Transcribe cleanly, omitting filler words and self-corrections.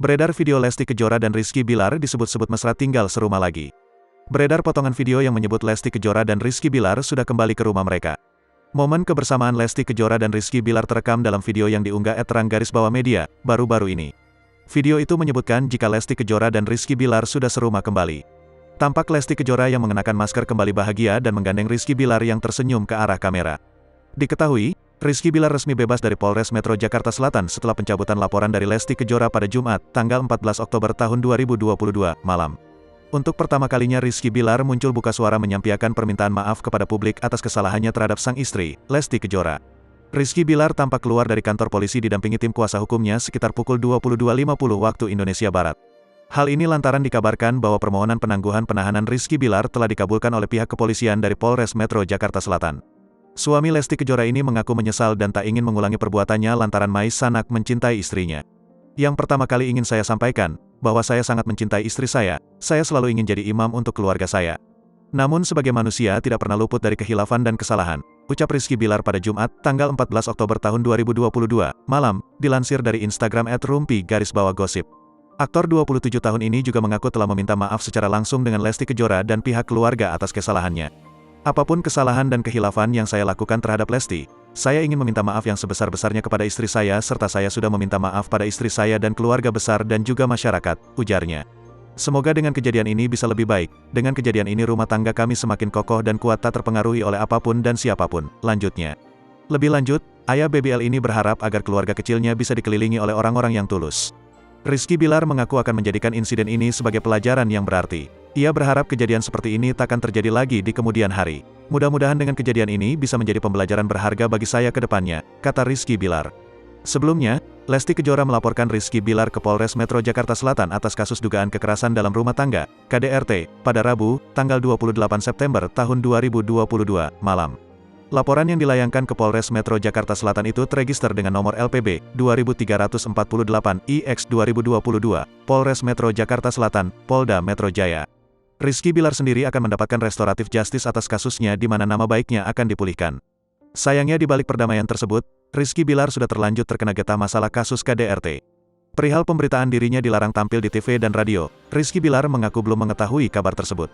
Beredar video Lesti Kejora dan Rizky Bilar disebut-sebut mesra tinggal serumah lagi. Beredar potongan video yang menyebut Lesti Kejora dan Rizky Bilar sudah kembali ke rumah mereka. Momen kebersamaan Lesti Kejora dan Rizky Bilar terekam dalam video yang diunggah @terang_media baru-baru ini. Video itu menyebutkan jika Lesti Kejora dan Rizky Bilar sudah serumah kembali. Tampak Lesti Kejora yang mengenakan masker kembali bahagia dan menggandeng Rizky Bilar yang tersenyum ke arah kamera. Diketahui, Rizky Bilar resmi bebas dari Polres Metro Jakarta Selatan setelah pencabutan laporan dari Lesti Kejora pada Jumat, tanggal 14 Oktober tahun 2022, malam. Untuk pertama kalinya Rizky Bilar muncul buka suara menyampaikan permintaan maaf kepada publik atas kesalahannya terhadap sang istri, Lesti Kejora. Rizky Bilar tampak keluar dari kantor polisi didampingi tim kuasa hukumnya sekitar pukul 22.50 waktu Indonesia Barat. Hal ini lantaran dikabarkan bahwa permohonan penangguhan penahanan Rizky Bilar telah dikabulkan oleh pihak kepolisian dari Polres Metro Jakarta Selatan. Suami Lesti Kejora ini mengaku menyesal dan tak ingin mengulangi perbuatannya lantaran Mais Sanak mencintai istrinya. Yang pertama kali ingin saya sampaikan, bahwa saya sangat mencintai istri saya selalu ingin jadi imam untuk keluarga saya. Namun sebagai manusia tidak pernah luput dari khilafan dan kesalahan, ucap Rizky Bilar pada Jumat, tanggal 14 Oktober tahun 2022, malam, dilansir dari Instagram @rumpi_gosip. Aktor 27 tahun ini juga mengaku telah meminta maaf secara langsung dengan Lesti Kejora dan pihak keluarga atas kesalahannya. Apapun kesalahan dan khilafan yang saya lakukan terhadap Lesti, saya ingin meminta maaf yang sebesar-besarnya kepada istri saya serta saya sudah meminta maaf pada istri saya dan keluarga besar dan juga masyarakat, ujarnya. Semoga dengan kejadian ini bisa lebih baik, dengan kejadian ini rumah tangga kami semakin kokoh dan kuat tak terpengaruhi oleh apapun dan siapapun, lanjutnya. Lebih lanjut, ayah BBL ini berharap agar keluarga kecilnya bisa dikelilingi oleh orang-orang yang tulus. Rizky Bilar mengaku akan menjadikan insiden ini sebagai pelajaran yang berarti. Ia berharap kejadian seperti ini takkan terjadi lagi di kemudian hari. Mudah-mudahan dengan kejadian ini bisa menjadi pembelajaran berharga bagi saya ke depannya, kata Rizky Bilar. Sebelumnya, Lesti Kejora melaporkan Rizky Bilar ke Polres Metro Jakarta Selatan atas kasus dugaan kekerasan dalam rumah tangga, KDRT, pada Rabu, tanggal 28 September tahun 2022, malam. Laporan yang dilayangkan ke Polres Metro Jakarta Selatan itu terregister dengan nomor LPB 2348-IX 2022, Polres Metro Jakarta Selatan, Polda Metro Jaya. Rizky Bilar sendiri akan mendapatkan restoratif justice atas kasusnya di mana nama baiknya akan dipulihkan. Sayangnya di balik perdamaian tersebut, Rizky Bilar sudah terlanjur terkena getah masalah kasus KDRT. Perihal pemberitaan dirinya dilarang tampil di TV dan radio, Rizky Bilar mengaku belum mengetahui kabar tersebut.